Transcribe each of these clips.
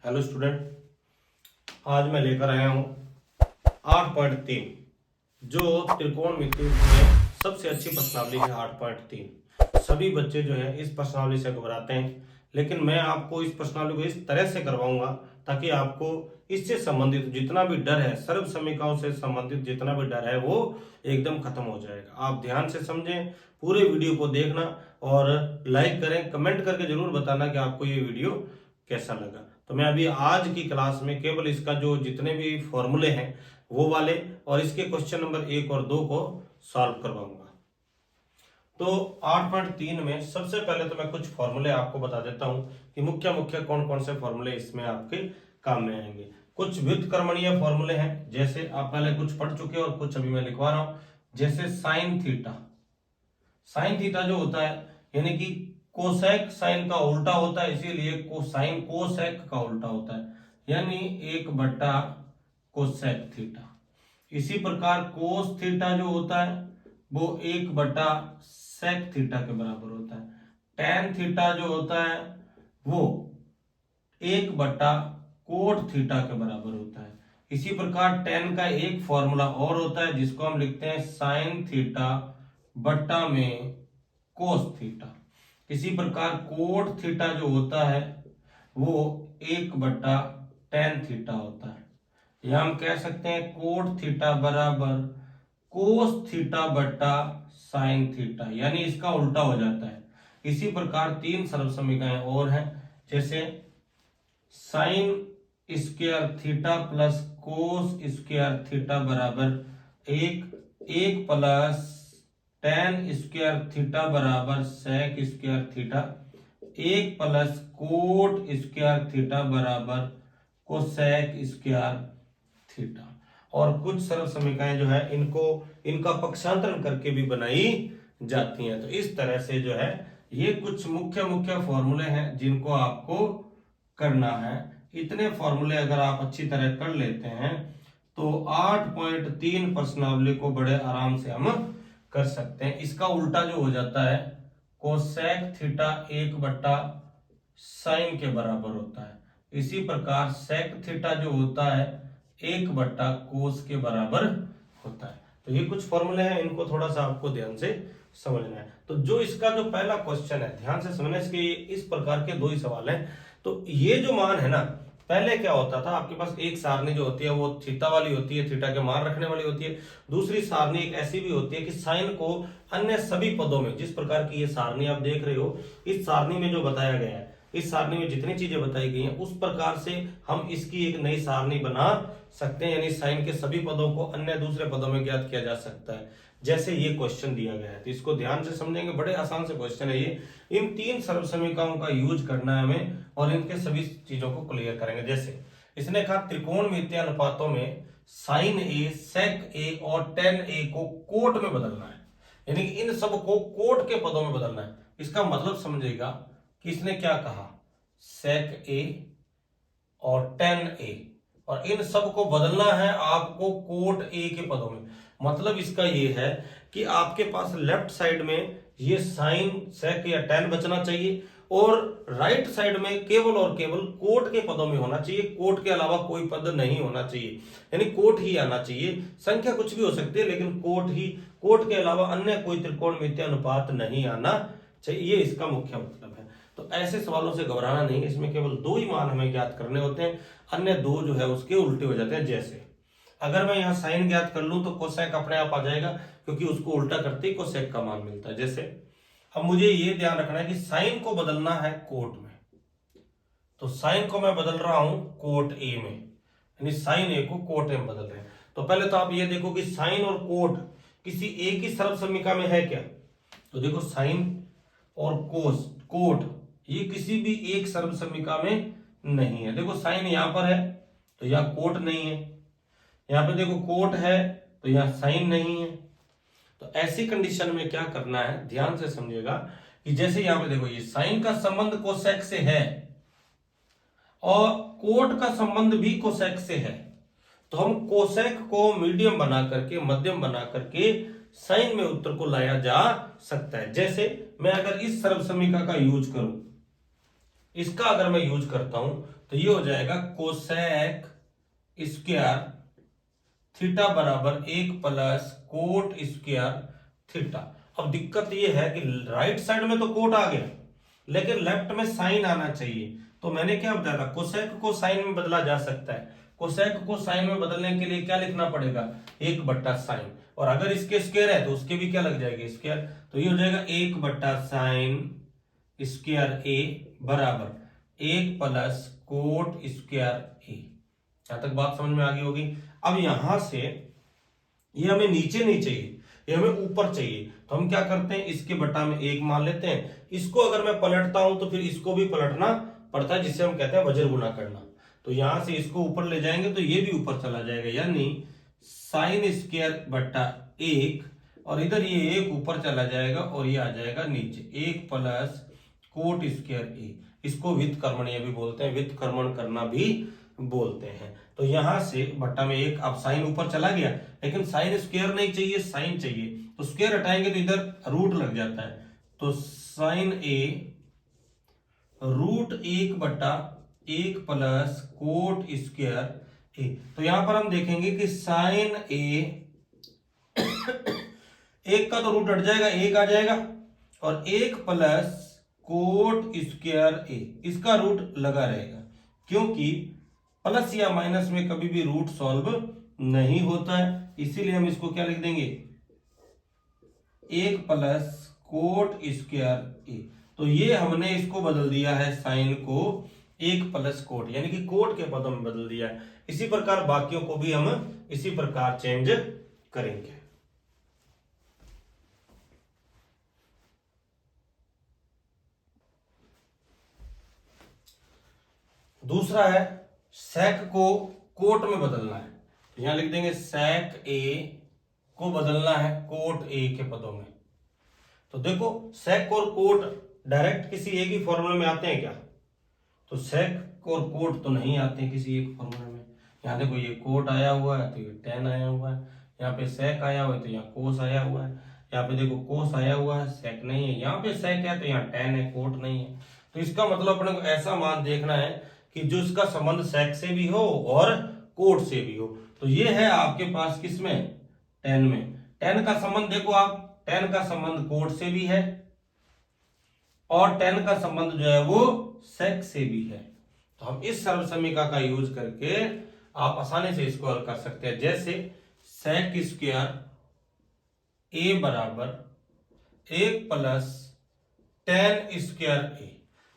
Hello student, आज मैं लेकर आया हूँ 8.3 जो त्रिकोणमिति में सबसे अच्छी प्रश्नावली है। 8.3 सभी बच्चे जो है इस प्रश्नावली से घबराते हैं, लेकिन मैं आपको इस प्रश्नावली को इस तरह से करवाऊंगा ताकि आपको इससे संबंधित जितना भी डर है, सर्व समीकरणों से संबंधित जितना भी डर है वो एकदम खत्म हो जाएगा। आप ध्यान से समझें, पूरे वीडियो को देखना और लाइक करें, कमेंट करके जरूर बताना कि आपको ये वीडियो कैसा लगा। तो मैं अभी आज की क्लास में केवल इसका जो जितने भी फॉर्मूले हैं वो वाले और इसके क्वेश्चन नंबर 1 और 2 को सॉल्व करवाऊंगा। तो 8.3 में सबसे पहले तो मैं कुछ फॉर्मूले आपको बता देता हूं कि मुख्य मुख्य कौन कौन से फॉर्मूले इसमें आपके काम में आएंगे। कुछ व्युत्क्रमणीय फॉर्मूले हैं, जैसे आप पहले कुछ पढ़ चुके और कुछ अभी मैं लिखवा रहा हूं। जैसे साइन थीटा, साइन थीटा जो होता है यानी कि कोसेक साइन का उल्टा होता है, इसीलिए कोसाइन कोसेक का उल्टा होता है, यानी 1 बटा कोसेक थीटा। इसी प्रकार कोस थीटा जो होता है वो 1 बटा सेक थीटा के बराबर होता है। टेन थीटा जो होता है वो 1 बटा कोट थीटा के बराबर होता है। इसी प्रकार टेन का एक फॉर्मूला और होता है जिसको हम लिखते हैं साइन थीटा बट्टा में कोस थीटा। इसी प्रकार कोट थीटा जो होता है वो 1 बटा टेन थीटा होता है, या हम कह सकते हैं कोट थीटा बराबर कोस थीटा बट्टा साइन थीटा, यानी इसका उल्टा हो जाता है। इसी प्रकार तीन सरल समीकरण और हैं, जैसे sine square theta plus cos square theta बराबर एक प्लस टेन स्क्वायर थीटा बराबर sec square theta, 1 plus cot square theta बराबर कोसेक स्क्वायर थीटा। और कुछ सरल समीकरण जो है इनका पक्षांतरण करके भी बनाई जाती हैं। तो इस तरह से जो है ये कुछ मुख्य मुख्य फॉर्मूले हैं जिनको आपको करना है। इतने फॉर्मूले अगर आप अच्छी तरह कर लेते हैं तो 8.3 प्रश्नावली को बड़े आराम से हम कर सकते हैं। इसका उल्टा जो हो जाता है कोसेक थीटा 1 बट्टा साइन के बराबर होता है। इसी प्रकार सेक थीटा जो होता है 1 बट्टा कोस के बराबर होता है। तो ये कुछ फॉर्मूले हैं, इनको थोड़ा सा आपको ध्यान से समझना है। तो जो इसका जो पहला क्वेश्चन है, ध्यान से समझना, इसके इस प्रकार के दो ही सवाल हैं। तो ये जो मान है ना, पहले क्या होता था, आपके पास एक सारणी जो होती है वो थीटा वाली होती है, थीटा के मान रखने वाली होती है। दूसरी सारणी एक ऐसी भी होती है कि साइन को अन्य सभी पदों में, जिस प्रकार की ये सारणी आप देख रहे हो, इस सारणी में जो बताया गया है, इस सारणी में जितनी चीजें बताई गई हैं उस प्रकार से हम इसकी एक नई सारणी बना सकते हैं, यानी साइन के सभी पदों को अन्य दूसरे पदों में ज्ञात किया जा सकता है। जैसे ये क्वेश्चन दिया गया है तो इसको ध्यान से समझेंगे, बड़े आसान से क्वेश्चन है ये। इन तीन सरल समीकरणों का यूज करना है हमें और इनके सभी चीजों को क्लियर करेंगे। जैसे इसने कहा त्रिकोणमितीय अनुपातों में साइन ए, सेक ए और टेन ए को कोट में बदलना है, यानी कि इन सब को कोट के पदों में बदलना है। इसका मतलब समझेगा कि इसने क्या कहा, सेक ए और टेन ए, और इन सब को बदलना है आपको कोट ए के पदों में। मतलब इसका ये है कि आपके पास लेफ्ट साइड में ये साइन, सेक या टेन बचना चाहिए और राइट साइड में केवल और केवल कोट के पदों में होना चाहिए। कोट के अलावा कोई पद नहीं होना चाहिए, यानी कोट ही आना चाहिए। संख्या कुछ भी हो सकती है लेकिन कोट ही, कोट के अलावा अन्य कोई त्रिकोणमितीय अनुपात नहीं आना चाहिए, ये इसका मुख्य मतलब है। तो ऐसे सवालों से घबराना नहीं, इसमें केवल दो ही मान हमें ज्ञात करने होते हैं, अन्य दो जो है उसके उल्टे हो जाते हैं। जैसे अगर मैं यहाँ साइन ज्ञात कर लूं तो कोसेक अपने आप आ जाएगा, क्योंकि उसको उल्टा करते ही कोसेक का मान मिलता है। जैसे अब मुझे ये ध्यान रखना है कि साइन को बदलना है कोट में, तो साइन को मैं बदल रहा हूं कोट ए में, यानी साइन ए को कोट ए में बदल रहे हैं। तो पहले तो आप ये देखो कि साइन और कोट किसी एक ही सरल समीकरण में है क्या, तो देखो साइन और कोस, कोट ये किसी भी एक सरल समीकरण में नहीं है। देखो साइन यहां पर है तो यहां कोट नहीं है, यहां पे देखो कोट है तो यहां साइन नहीं है। तो ऐसी कंडीशन में क्या करना है, ध्यान से समझिएगा कि जैसे यहां पे देखो ये साइन का संबंध कोसेक से है और कोट का संबंध भी कोसेक से है, तो हम कोसेक को मीडियम बना करके, मध्यम बना करके साइन में उत्तर को लाया जा सकता है। जैसे मैं अगर इस सरल समीकरण का यूज करूं, इसका अगर मैं यूज करता हूं तो ये हो जाएगा कोसेक स्क्वायर थीटा बराबर 1 प्लस कोट स्क्वायर थीटा। अब दिक्कत ये है कि राइट साइड में तो कोट आ गया, लेकिन लेफ्ट में साइन आना चाहिए। तो मैंने क्या बताया था, कोसेक को साइन में बदला जा सकता है। कोसेक को साइन में बदलने के लिए क्या लिखना पड़ेगा, 1/साइन। और अगर इसके स्क्वायर है तो उसके भी क्या लग जाएगा, स्क्वायर। तो ये हो जाएगा 1/साइन स्क्वायर ए बराबर 1 प्लस कोट स्क्वायर ए। यहां तक बात समझ में आ गई होगी। अब यहां से ये हमें नीचे नहीं चाहिए, ये हमें ऊपर चाहिए। तो हम क्या करते हैं, इसके बटा में 1 मान लेते हैं। इसको अगर मैं पलटता हूं तो फिर इसको भी पलटना पड़ता है, जिसे हम कहते हैं वज्र गुना करना। तो यहां से इसको ऊपर ले जाएंगे तो ये भी ऊपर चला जाएगा, यानी साइन स्क्वायर बटा 1, और इधर ये 1 ऊपर चला जाएगा और ये आ जाएगा नीचे 1 प्लस कोट स्क्वायर ए। इसको व्युत्क्रमणीय भी बोलते हैं, व्युत्क्रमण करना भी बोलते हैं। तो यहां से बट्टा में 1, अब साइन ऊपर चला गया, लेकिन साइन स्क्वायर नहीं चाहिए, साइन चाहिए। तो स्क्वायर हटाएंगे तो इधर रूट लग जाता है। तो साइन ए रूट 1/1 प्लस कोट स्क्वायर ए। तो यहां पर हम देखेंगे कि साइन ए 1 का तो रूट हट जाएगा, 1 आ जाएगा, और 1 प्लस कोट स्क्वायर ए, इसका रूट लगा रहेगा, क्योंकि प्लस या माइनस में कभी भी रूट सॉल्व नहीं होता है। इसीलिए हम इसको क्या लिख देंगे, 1 प्लस कोट स्क्वायर ए। तो ये हमने इसको बदल दिया है, साइन को 1 प्लस कोट, यानी कि कोट के पदों में बदल दिया है। इसी प्रकार बाकियों को भी हम इसी प्रकार चेंज करेंगे। दूसरा है सेक को कोट में बदलना है। तो यहां लिख देंगे सेक ए को बदलना है कोट ए के पदों में। तो देखो सेक और कोट डायरेक्ट किसी एक ही फॉर्मूले में आते हैं क्या, तो सेक और कोट तो नहीं आते हैं किसी एक फॉर्मूले में। यहाँ देखो ये कोट आया हुआ है तो ये टेन आया हुआ है, यहाँ पे सेक आया हुआ है तो यहाँ कोस आया हुआ है, यहाँ पे देखो कोस आया हुआ है, सेक नहीं है, यहाँ पे सेक है तो यहाँ टेन है, कोट नहीं है। तो इसका मतलब अपने को ऐसा मान देखना है कि जो इसका संबंध सेक से भी हो और कोट से भी हो। तो ये है आपके पास किसमें, टेन में। टेन का संबंध देखो आप, टेन का संबंध कोट से भी है और टेन का संबंध जो है वो सेक से भी है। तो हम इस सर्व समीकरण का यूज करके आप आसानी से इसको हल कर सकते हैं। जैसे सेक स्क्वायर ए बराबर 1 प्लस टेन स्क्वायर ए,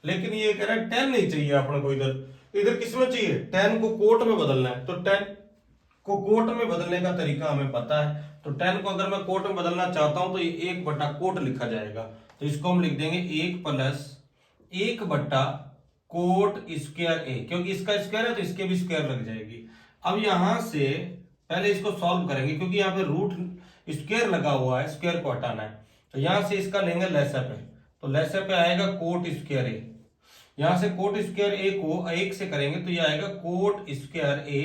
लेकिन ये कह रहा है टेन नहीं चाहिए अपने को, इधर इधर किसमें चाहिए, टेन को कोट में बदलना है। तो टेन को कोट में बदलने का तरीका हमें पता है। तो टेन को अगर मैं कोट में बदलना चाहता हूं तो ये 1/कोट लिखा जाएगा। तो इसको हम लिख देंगे 1 प्लस 1/कोट स्क्वायर ए, क्योंकि इसका स्क्वायर है तो इसके भी स्क्वायर लग जाएगी। अब यहां से पहले इसको सॉल्व करेंगे, क्योंकि यहाँ पे रूट स्क्वायर लगा हुआ है, स्क्वायर को हटाना है। तो यहां से इसका लेंगे लैसअप है, तो लैसअप पे आएगा कोट स्क्वायर ए। यहां से कोट स्क्वायर ए को 1 से करेंगे तो ये आएगा कोट स्क्वायर ए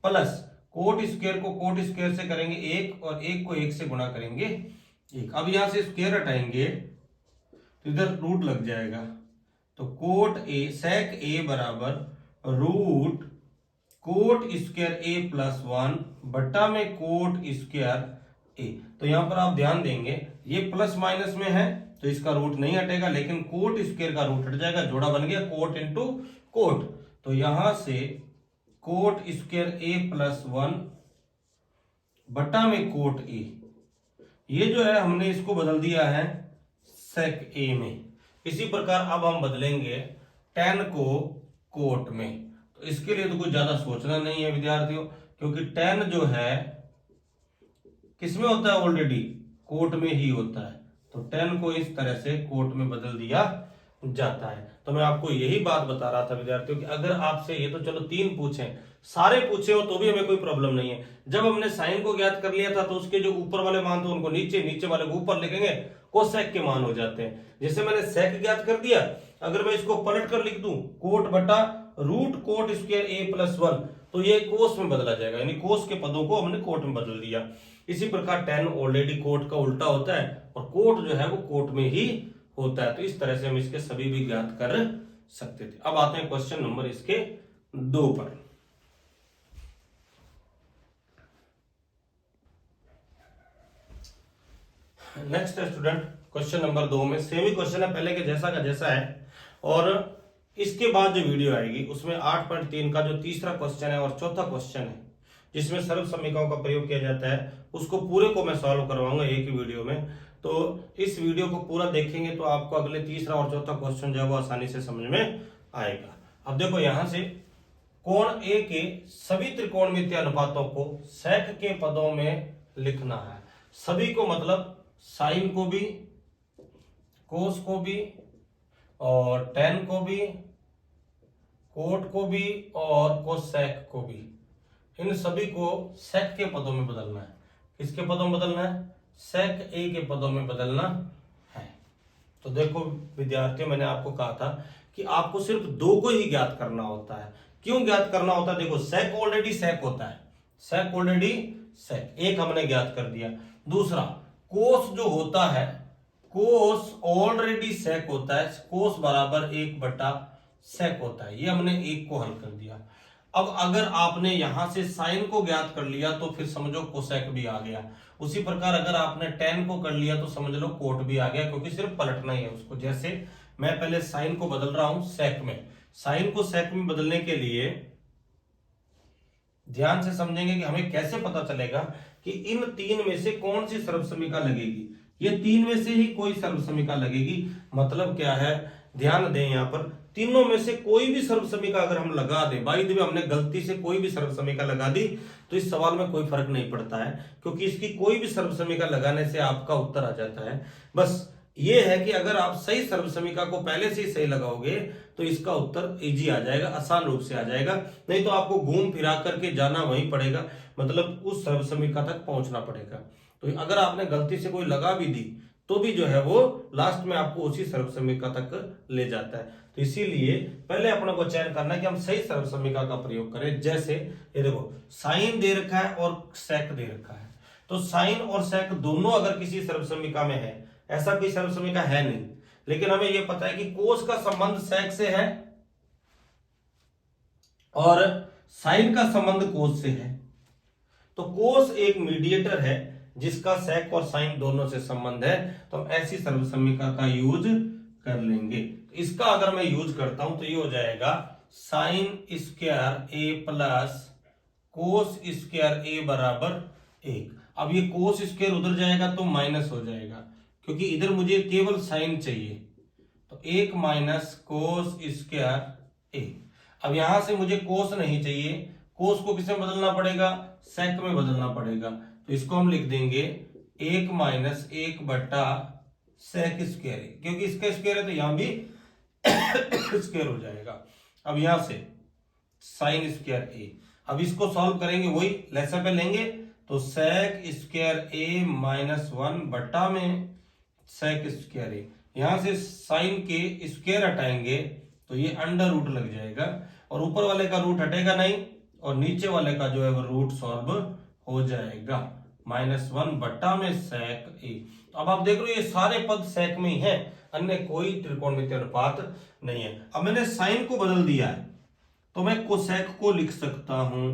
प्लस कोट स्क्वायर को कोट स्क्वायर से करेंगे 1 और 1 को 1 से गुणा करेंगे 1। अब यहां से स्क्वायर हटाएंगे तो इधर रूट लग जाएगा। तो कोट ए सेक ए बराबर रूट कोट स्क्वायर ए प्लस 1 बट्टा में कोट स्क्वायर ए। तो यहां पर आप ध्यान देंगे ये प्लस माइनस में है तो इसका रूट नहीं हटेगा, लेकिन कोट स्क्वायर का रूट हट जाएगा, जोड़ा बन गया कोट इंटू कोट। तो यहां से कोट स्क्वायर ए प्लस 1 बटा में कोट ए, ये जो है हमने इसको बदल दिया है सेक ए में। इसी प्रकार अब हम बदलेंगे टेन को कोट में। तो इसके लिए तो कुछ ज्यादा सोचना नहीं है विद्यार्थियों, क्योंकि टेन जो है किसमें होता है, ऑलरेडी कोट में ही होता है। तो टेन को इस तरह से कोट में बदल दिया जाता है। तो मैं आपको यही बात बता रहा था विद्यार्थियों कि अगर आपसे ये तो चलो 3 पूछे, सारे पूछे हो तो भी हमें कोई प्रॉब्लम नहीं है। जब हमने साइन को ज्ञात कर लिया था तो उसके जो ऊपर वाले मान थे उनको नीचे, नीचे वाले को ऊपर लिखेंगे, कोसेक के मान हो जाते हैं। जैसे मैंने सेक ज्ञात कर दिया, अगर मैं इसको पलट कर लिख दूं कोट बटा रूट कोट स्क्वायर ए प्लस 1, तो ये कोस में बदला जाएगा, यानी कोस के पदों को हमने कोट में बदल दिया। इसी प्रकार टेन ऑलरेडी कोट का उल्टा होता है और कोट जो है वो कोट में ही होता है। तो इस तरह से हम इसके सभी भी ज्ञात कर सकते थे। अब आते हैं क्वेश्चन नंबर इसके 2 पर। नेक्स्ट है स्टूडेंट क्वेश्चन नंबर 2 में सेम ही क्वेश्चन है, पहले के जैसा का जैसा है, और इसके बाद जो वीडियो आएगी उसमें 8.3 का जो तीसरा क्वेश्चन है और चौथा क्वेश्चन है जिसमें सर्व समीकरणों का प्रयोग किया जाता है, उसको पूरे को मैं सॉल्व करवाऊंगा एक ही वीडियो में। तो इस वीडियो को पूरा देखेंगे तो आपको अगले तीसरा और चौथा क्वेश्चन जो है वो आसानी से समझ में आएगा। अब देखो यहां से कोण ए के सभी त्रिकोणमितीय अनुपातों को सेक के पदों में लिखना है। सभी को मतलब साइन को भी, कोस को भी, और टेन को भी, कोट को भी, और कोसेक को भी, इन सभी को सेक के पदों में बदलना है। किसके पदों में बदलना है? सेक ए के पदों में बदलना है। तो देखो विद्यार्थियों, मैंने आपको कहा था कि आपको सिर्फ 2 को ही ज्ञात करना होता है। क्यों ज्ञात करना होता है? देखो सेक ऑलरेडी सेक होता है, सेक ऑलरेडी सेक, एक हमने ज्ञात कर दिया। दूसरा कोस जो होता है, कोस ऑलरेडी सेक होता है, कोस बराबर 1/सेक होता है, ये हमने एक को हल कर दिया। अब अगर आपने यहां से साइन को ज्ञात कर लिया तो फिर समझो कोसेक भी आ गया। उसी प्रकार अगर आपने टेन को कर लिया तो समझ लो कोट भी आ गया, क्योंकि सिर्फ पलटना ही है उसको। जैसे मैं पहले साइन को बदल रहा हूं सेक में, साइन को सेक में बदलने के लिए ध्यान से समझेंगे कि हमें कैसे पता चलेगा कि इन 3 में से कौन सी सर्वसमीका लगेगी। ये 3 में से ही कोई सर्वसमीका लगेगी। मतलब क्या है, ध्यान दें, यहां पर तीनों में से कोई भी सर्वसमीका अगर हम लगा दें, बाई द वे हमने गलती से कोई भी सर्वसमीका लगा दी तो इस सवाल में कोई फर्क नहीं पड़ता है, क्योंकि इसकी कोई भी सर्वसमीका लगाने से आपका उत्तर आ जाता है। बस ये है कि अगर आप सही सर्वसमीका को पहले से ही सही लगाओगे तो इसका उत्तर इजी आ जाएगा, आसान रूप से आ जाएगा। नहीं तो आपको घूम फिरा करके जाना वहीं पड़ेगा, मतलब उस सर्वसमीका तक पहुंचना पड़ेगा। तो अगर आपने गलती से कोई लगा भी दी तो भी जो है वो लास्ट में आपको उसी सर्वसमीका तक ले जाता है। तो इसीलिए पहले अपने को चयन करना है कि हम सही सर्वसमीका का प्रयोग करें। जैसे ये देखो साइन दे रखा है और सेक दे रखा है, तो साइन और सेक दोनों अगर किसी सर्वसमीका में है, ऐसा कोई सर्वसमीका है नहीं, लेकिन हमें यह पता है कि कोस का संबंध सेक से है और साइन का संबंध कोस से है। तो कोस एक मीडिएटर है जिसका सेक और साइन दोनों से संबंध है, तो हम ऐसी सर्वसमीका का यूज कर लेंगे। इसका अगर मैं यूज करता हूं तो ये हो जाएगा साइन स्क्वायर ए प्लस कोस स्क्वायर ए बराबर 1। अब ये कोस स्क्वायर उधर जाएगा तो माइनस हो जाएगा, क्योंकि इधर मुझे केवल साइन चाहिए, तो 1 माइनस कोस स्क्वायर ए। अब यहां से मुझे कोस नहीं चाहिए, कोस को किसमें बदलना पड़ेगा? सेक में बदलना पड़ेगा। तो इसको हम लिख देंगे 1 माइनस 1/सेक स्क्वायर, क्योंकि इसका स्क्वायर है तो यहां भी स्क्वायर हो जाएगा। अब यहां से साइन स्क्वायर ए, अब इसको सॉल्व करेंगे, वही लेसन पे लेंगे, तो सेक स्क्वायर ए -1 बटा में सेक स्क्वायर ए। यहां से साइन के स्क्वायर हटाएंगे तो ये अंडर रूट लग जाएगा, और ऊपर वाले का रूट हटेगा नहीं, और नीचे वाले का जो है वो रूट सॉल्व हो जाएगा। -1 बटा में सेक ए। तो अब आप देख रहे हो ये सारे पद सेक में ही है, अन्य कोई त्रिकोणमितीय अनुपात नहीं है। अब मैंने साइन को बदल दिया है तो मैं कोसेक को लिख सकता हूं,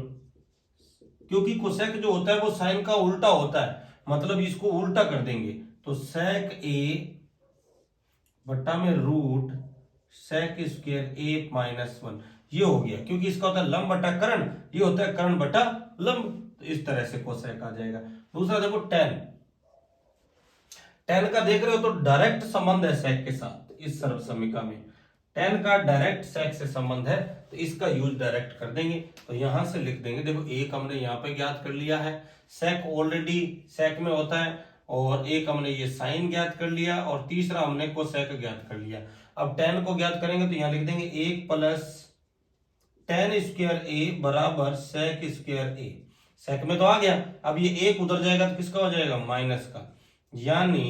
क्योंकि कोसेक जो होता है वो साइन का उल्टा होता है, मतलब इसको उल्टा कर देंगे तो सेक ए बटा में रूट सेक स्क्वायर ए -1 ये हो गया, क्योंकि इसका होता है लंब बटा कर्ण, ये होता है कर्ण बटा लंब, तो इस तरह से कोसेक आ जाएगा। दूसरा देखो टेन, टेन का देख रहे हो तो डायरेक्ट संबंध है सेक के साथ। इस सर्वसमीका में टेन का डायरेक्ट सेक से संबंध है, तो इसका यूज डायरेक्ट कर देंगे। तो यहां से लिख देंगे, देखो एक हमने यहां पे ज्ञात कर लिया है, सेक ऑलरेडी सेक में होता है, और एक हमने ये साइन ज्ञात कर लिया, और तीसरा हमने कोसेक ज्ञात कर लिया। अब टेन को ज्ञात करेंगे तो यहां लिख देंगे 1 प्लस टेन स्क्वायर ए बराबर सेक स्क्वायर ए। सेक में तो आ गया, अब ये एक उधर जाएगा तो किसका हो जाएगा? माइनस का, यानी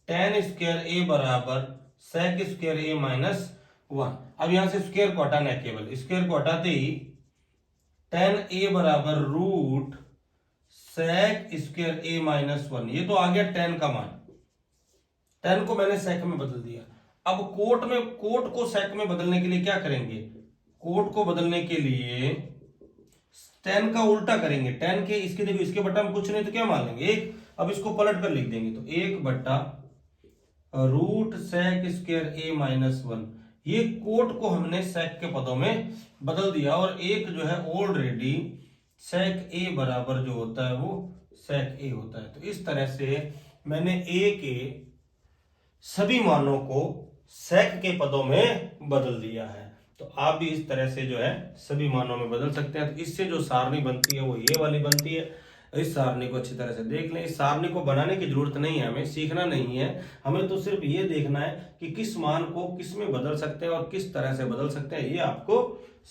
टेन स्क्वायर ए बराबर सेक स्क्वायर ए -1। अब यहां से स्क्वायर को हटाना है, केवल स्क्वायर को हटाते ही टेन ए बराबर रूट सेक स्क्वायर ए -1, ये तो आ गया टेन का मान। टेन को मैंने सेक में बदल दिया। अब कोट को सेक में बदलने के लिए क्या करेंगे, कोट को बदलने के लिए tan का उल्टा करेंगे, tan के इसके देखो इसके बट्टा में कुछ नहीं तो क्या मान लेंगे एक, अब इसको पलट कर लिख देंगे तो 1/√sec² a - 1। ये कोट को हमने सेक के पदों में बदल दिया और एक जो है ऑलरेडी sec a बराबर जो होता है वो sec a होता है। तो इस तरह से मैंने a के सभी मानों को sec के पदों में बदल दिया है। तो आप भी इस तरह से जो है सभी मानों में बदल सकते हैं। तो इससे जो सारणी बनती है वो ये वाली बनती है। इस सारणी को अच्छी तरह से देख लें। इस सारणी को बनाने की जरूरत नहीं है, हमें सीखना नहीं है, हमें तो सिर्फ ये देखना है कि किस मान को किस में बदल सकते हैं और किस तरह से बदल सकते हैं, ये आपको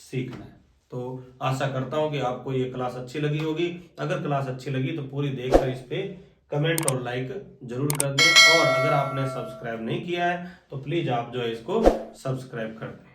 सीखना है। तो आशा करता हूं कि आपको ये क्लास अच्छी लगी होगी। अगर क्लास अच्छी लगी तो पूरी देखकर इस पे कमेंट और लाइक जरूर कर दें, और अगर आपने सब्सक्राइब नहीं किया है तो प्लीज आप जो है इसको सब्सक्राइब कर दें।